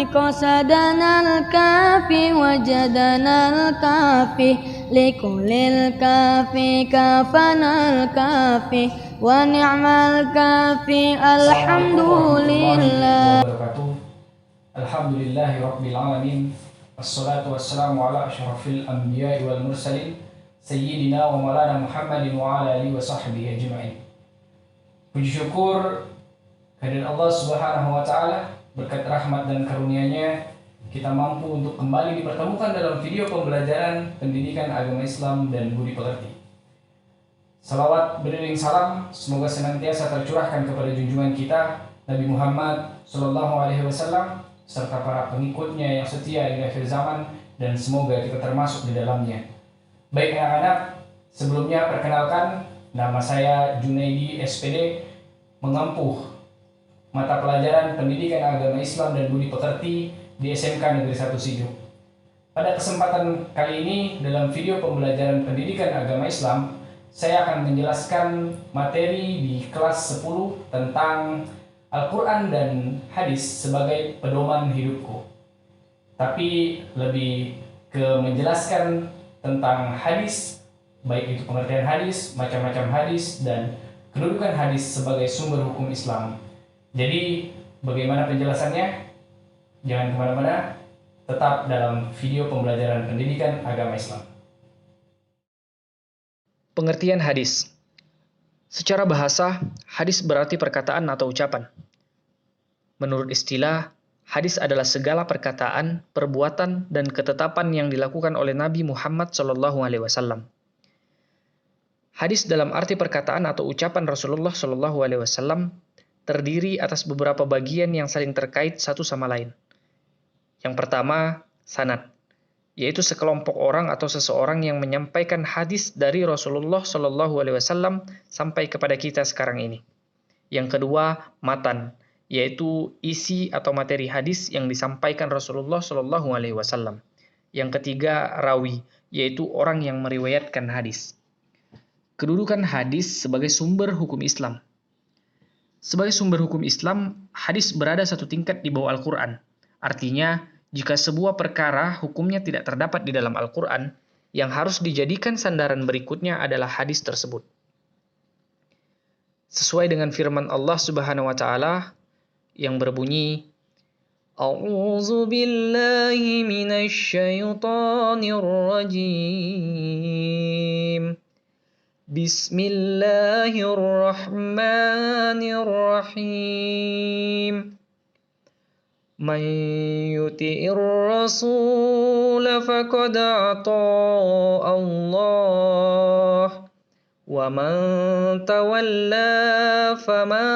قصدنا الكافي وجدنا الكافي لكل الكافي كافنا الكافي ونعم الكافي الحمد لله. Alhamdulillahi Rabbil Alamin. Assalatu wassalamu ala ashrafil anbiya'i wal mursalin Sayyidina wa maulana Muhammadin wa ala alihi wa sahbihi ajma'in. Puji syukur kehadirat Allah Subhanahu wa Ta'ala, berkat rahmat dan karunia-Nya kita mampu untuk kembali dipertemukan dalam video pembelajaran pendidikan agama Islam dan budi pekerti. Salawat beriring salam semoga senantiasa tercurahkan kepada junjungan kita Nabi Muhammad Sallallahu Alaihi Wasallam serta para pengikutnya yang setia di akhir zaman, dan semoga kita termasuk di dalamnya. Baik anak-anak, sebelumnya perkenalkan, nama saya Junaidi SPD, mengampuh mata pelajaran pendidikan agama Islam dan budi pekerti di SMK Negeri 1 Sijuk. Pada kesempatan kali ini dalam video pembelajaran pendidikan agama Islam, saya akan menjelaskan materi di kelas 10 tentang Al-Quran dan hadis sebagai pedoman hidupku. Tapi lebih ke menjelaskan tentang hadis, baik itu pengertian hadis, macam-macam hadis, dan kedudukan hadis sebagai sumber hukum Islam. Jadi bagaimana penjelasannya? Jangan kemana-mana, tetap dalam video pembelajaran pendidikan agama Islam. Pengertian hadis. Secara bahasa, hadis berarti perkataan atau ucapan. Menurut istilah, hadis adalah segala perkataan, perbuatan, dan ketetapan yang dilakukan oleh Nabi Muhammad SAW. Hadis dalam arti perkataan atau ucapan Rasulullah SAW terdiri atas beberapa bagian yang saling terkait satu sama lain. Yang pertama, sanad, yaitu sekelompok orang atau seseorang yang menyampaikan hadis dari Rasulullah SAW sampai kepada kita sekarang ini. Yang kedua, matan, yaitu isi atau materi hadis yang disampaikan Rasulullah SAW. Yang ketiga, rawi, yaitu orang yang meriwayatkan hadis. Kedudukan hadis sebagai sumber hukum Islam. Sebagai sumber hukum Islam, hadis berada satu tingkat di bawah Al-Quran. Artinya, jika sebuah perkara hukumnya tidak terdapat di dalam Al-Quran, yang harus dijadikan sandaran berikutnya adalah hadis tersebut. Sesuai dengan firman Allah Subhanahu wa Ta'ala yang berbunyi, A'udzu billahi minasy syaithanir rajim. Bismillahirrahmanirrahim. Man yuti'ir rasul faqad ata'a Allah wa man tawalla fama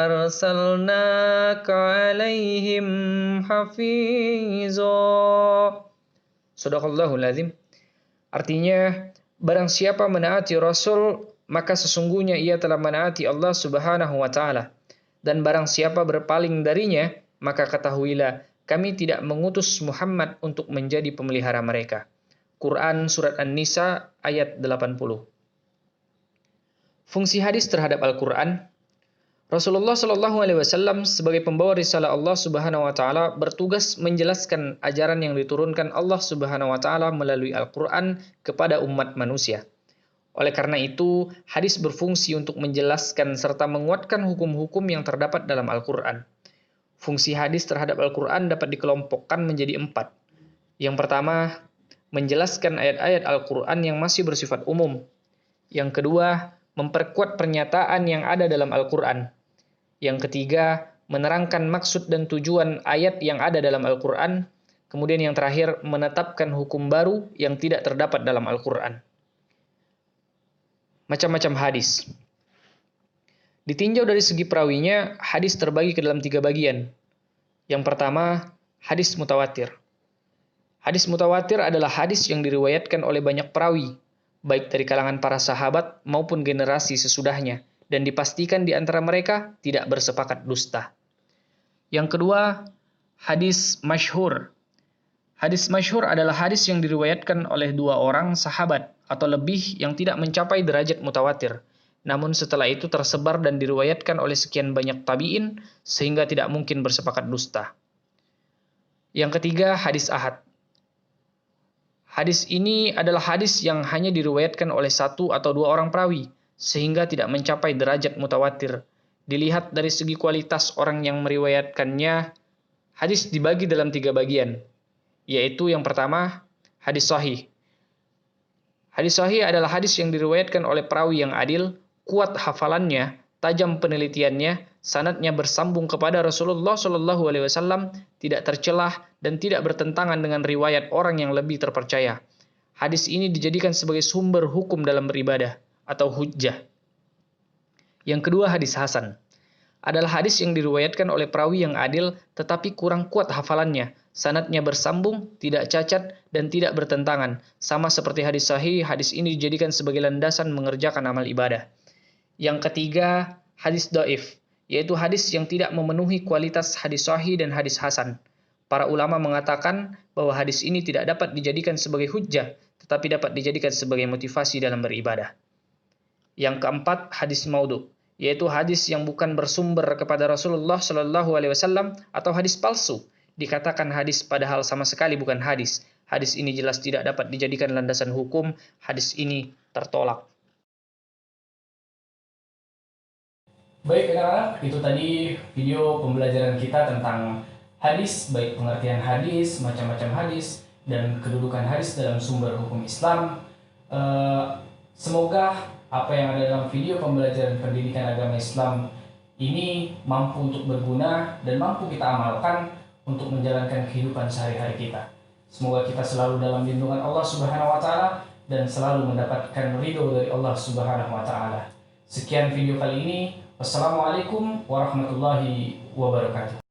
arsalnaka alaihim hafiza. Shadaqallahul azim. Artinya, barang siapa menaati Rasul, maka sesungguhnya ia telah menaati Allah Subhanahu wa Ta'ala. Dan barang siapa berpaling darinya, maka ketahuilah, kami tidak mengutus Muhammad untuk menjadi pemelihara mereka. Quran Surat An-Nisa ayat 80. Fungsi hadis terhadap Al-Quran. Rasulullah SAW sebagai pembawa risalah Allah Subhanahu wa Ta'ala bertugas menjelaskan ajaran yang diturunkan Allah Subhanahu wa Ta'ala melalui Al-Quran kepada umat manusia. Oleh karena itu, hadis berfungsi untuk menjelaskan serta menguatkan hukum-hukum yang terdapat dalam Al-Quran. Fungsi hadis terhadap Al-Quran dapat dikelompokkan menjadi 4. Yang pertama, menjelaskan ayat-ayat Al-Quran yang masih bersifat umum. Yang kedua, memperkuat pernyataan yang ada dalam Al-Quran. Yang ketiga, menerangkan maksud dan tujuan ayat yang ada dalam Al-Quran. Kemudian yang terakhir, menetapkan hukum baru yang tidak terdapat dalam Al-Quran. Macam-macam hadis. Ditinjau dari segi perawinya, hadis terbagi ke dalam 3 bagian. Yang pertama, hadis mutawatir. Hadis mutawatir adalah hadis yang diriwayatkan oleh banyak perawi, baik dari kalangan para sahabat maupun generasi sesudahnya, dan dipastikan di antara mereka tidak bersepakat dusta. Yang kedua, hadis masyhur. Hadis masyhur adalah hadis yang diriwayatkan oleh 2 orang sahabat atau lebih yang tidak mencapai derajat mutawatir. Namun setelah itu tersebar dan diriwayatkan oleh sekian banyak tabi'in sehingga tidak mungkin bersepakat dusta. Yang ketiga, hadis ahad. Hadis ini adalah hadis yang hanya diriwayatkan oleh satu atau dua orang perawi, sehingga tidak mencapai derajat mutawatir. Dilihat dari segi kualitas orang yang meriwayatkannya, hadis dibagi dalam 3 bagian, yaitu yang pertama, hadis sahih. Hadis sahih adalah hadis yang diriwayatkan oleh perawi yang adil, kuat hafalannya, tajam penelitiannya, sanadnya bersambung kepada Rasulullah SAW, tidak tercelah dan tidak bertentangan dengan riwayat orang yang lebih terpercaya. Hadis ini dijadikan sebagai sumber hukum dalam beribadah atau hujjah. Yang kedua, hadis hasan. Adalah hadis yang diriwayatkan oleh perawi yang adil tetapi kurang kuat hafalannya, sanadnya bersambung, tidak cacat, dan tidak bertentangan. Sama seperti hadis sahih, hadis ini dijadikan sebagai landasan mengerjakan amal ibadah. Yang ketiga, hadis dhaif, yaitu hadis yang tidak memenuhi kualitas hadis sahih dan hadis hasan. Para ulama mengatakan bahwa hadis ini tidak dapat dijadikan sebagai hujjah, tetapi dapat dijadikan sebagai motivasi dalam beribadah. Yang keempat, hadis maudhu, yaitu hadis yang bukan bersumber kepada Rasulullah SAW atau hadis palsu. Dikatakan hadis padahal sama sekali bukan hadis. Hadis ini jelas tidak dapat dijadikan landasan hukum. Hadis ini tertolak. Baik anak-anak, itu tadi video pembelajaran kita tentang hadis, baik pengertian hadis, macam-macam hadis, dan kedudukan hadis dalam sumber hukum Islam. Semoga apa yang ada dalam video pembelajaran pendidikan agama Islam ini mampu untuk berguna dan mampu kita amalkan untuk menjalankan kehidupan sehari-hari kita. Semoga kita selalu dalam lindungan Allah Subhanahu wa taala dan selalu mendapatkan ridho dari Allah Subhanahu wa taala. Sekian video kali ini. Wassalamualaikum warahmatullahi wabarakatuh.